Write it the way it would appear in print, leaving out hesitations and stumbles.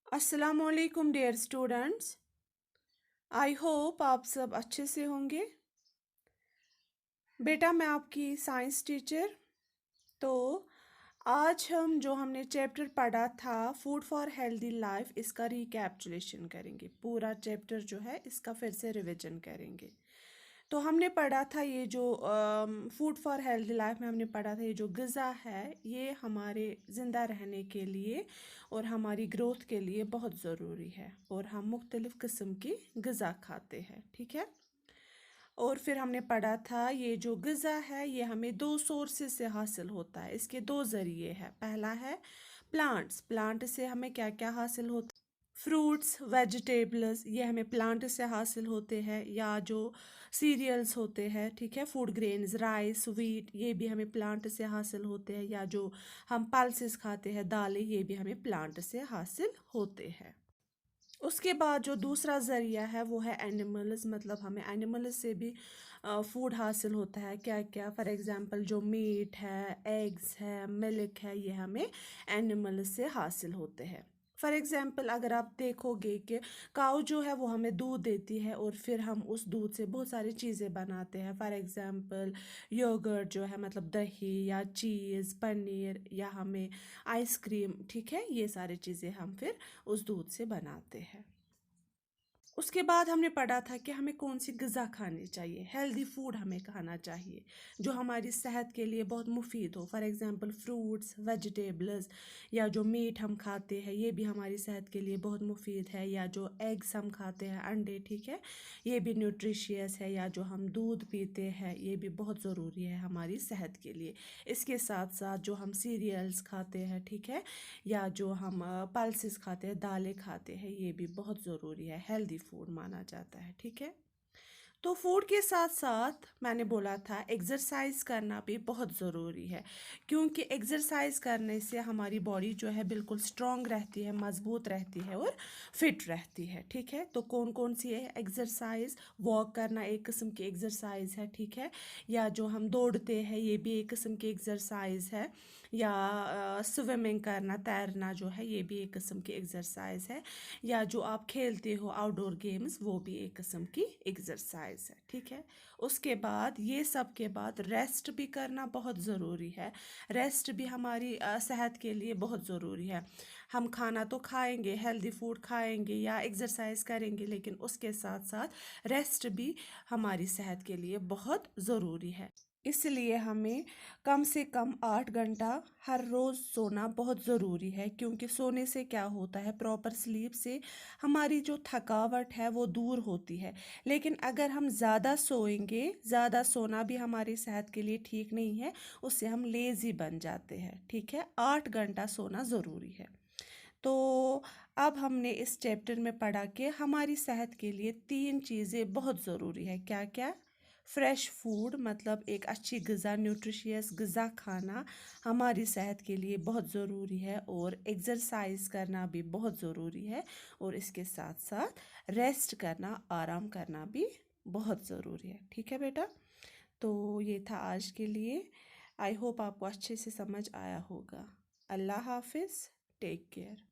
अस्सलामुअलैकुम dear students. I hope आप सब अच्छे से होंगे। बेटा मैं आपकी साइंस टीचर। तो आज हम जो हमने चैप्टर पढ़ा था फूड फॉर हेल्दी लाइफ, इसका रिकैप्चुलेशन करेंगे। पूरा चैप्टर जो है इसका फिर से रिवीजन करेंगे। तो हमने पढ़ा था ये जो फूड फॉर हेल्दी लाइफ में हमने पढ़ा था ये जो ग़िज़ा है ये हमारे ज़िंदा रहने के लिए और हमारी ग्रोथ के लिए बहुत ज़रूरी है, और हम मुख्तलिफ़ किस्म की ग़िज़ा खाते हैं, ठीक है। और फिर हमने पढ़ा था ये जो ग़िज़ा है ये हमें दो सोर्सेज से हासिल होता है, इसके दो ज़रिए हैं। पहला है प्लांट्स, प्लांट से हमें क्या क्या हासिल होता है, फ्रूट्स वेजिटेबल्स, ये हमें प्लांट से हासिल होते हैं, या जो सीरियल्स होते हैं, ठीक है, फूड ग्रेन्स, राइस, व्हीट, ये भी हमें प्लांट से हासिल होते हैं, या जो हम पल्सेस खाते हैं, दालें, ये भी हमें प्लांट से हासिल होते हैं। उसके बाद जो दूसरा ज़रिया है वो है एनिमल्स, मतलब हमें एनिमल्स से भी फूड हासिल होता है। क्या क्या, फॉर एग्ज़ाम्पल जो मीट है, एग्स है, मिल्क है, ये हमें एनिमल्स से हासिल होते हैं। फॉर एग्ज़ाम्पल अगर आप देखोगे कि काऊ जो है वो हमें दूध देती है और फिर हम उस दूध से बहुत सारी चीज़ें बनाते हैं। फॉर एग्ज़ाम्पल योगर्ट जो है, मतलब दही या चीज़, पनीर, या हमें आइसक्रीम, ठीक है, ये सारी चीज़ें हम फिर उस दूध से बनाते हैं। उसके बाद हमने पढ़ा था कि हमें कौन सी ग़िज़ा खानी चाहिए, हेल्दी फूड हमें खाना चाहिए जो हमारी सेहत के लिए बहुत मुफीद हो। फॉर एग्ज़ाम्पल फ्रूट्स, वेजिटेबल्स, या जो मीट हम खाते हैं ये भी हमारी सेहत के लिए बहुत मुफीद है, या जो एग्स हम खाते हैं, अंडे, ठीक है, ये भी न्यूट्रिशियस है, या जो हम दूध पीते हैं ये भी बहुत ज़रूरी है हमारी सेहत के लिए। इसके साथ साथ जो हम सीरियल्स खाते हैं, ठीक है, या जो हम पल्सेस खाते हैं, दालें खाते हैं, ये भी बहुत ज़रूरी है, हेल्दी फूड माना जाता है, ठीक है। तो फूड के साथ साथ मैंने बोला था एक्सरसाइज करना भी बहुत ज़रूरी है, क्योंकि एक्सरसाइज करने से हमारी बॉडी जो है बिल्कुल स्ट्रांग रहती है, मज़बूत रहती है और फिट रहती है, ठीक है। तो कौन कौन सी है एक्सरसाइज, वॉक करना एक किस्म की एक्सरसाइज है, ठीक है, या जो हम दौड़ते हैं ये भी एक किस्म की एक्सरसाइज है, या स्विमिंग करना, तैरना जो है ये भी एक किस्म की एक्सरसाइज है, या जो आप खेलते हो आउटडोर गेम्स वो भी एक किस्म की एक्सरसाइज है, ठीक है। उसके बाद ये सब के बाद रेस्ट भी करना बहुत ज़रूरी है। रेस्ट भी हमारी सेहत के लिए बहुत ज़रूरी है। हम खाना तो खाएंगे, हेल्दी फूड खाएंगे या एक्सरसाइज करेंगे, लेकिन उसके साथ साथ रेस्ट भी हमारी सेहत के लिए बहुत ज़रूरी है। इसलिए हमें कम से कम 8 घंटा हर रोज़ सोना बहुत ज़रूरी है, क्योंकि सोने से क्या होता है, प्रॉपर स्लीप से हमारी जो थकावट है वो दूर होती है। लेकिन अगर हम ज़्यादा सोएंगे, ज़्यादा सोना भी हमारी सेहत के लिए ठीक नहीं है, उससे हम लेज़ी बन जाते हैं, ठीक है। 8 घंटा सोना ज़रूरी है। तो अब हमने इस चैप्टर में पढ़ा कि हमारी सेहत के लिए 3 चीज़ें बहुत ज़रूरी है। क्या क्या? फ्रेश फूड, मतलब एक अच्छी ग़िज़ा, न्यूट्रिशियस ग़िज़ा खाना हमारी सेहत के लिए बहुत ज़रूरी है, और एक्सरसाइज करना भी बहुत ज़रूरी है, और इसके साथ साथ रेस्ट करना, आराम करना भी बहुत ज़रूरी है, ठीक है बेटा। तो ये था आज के लिए। आई होप आपको अच्छे से समझ आया होगा। अल्लाह हाफिज़, टेक केयर।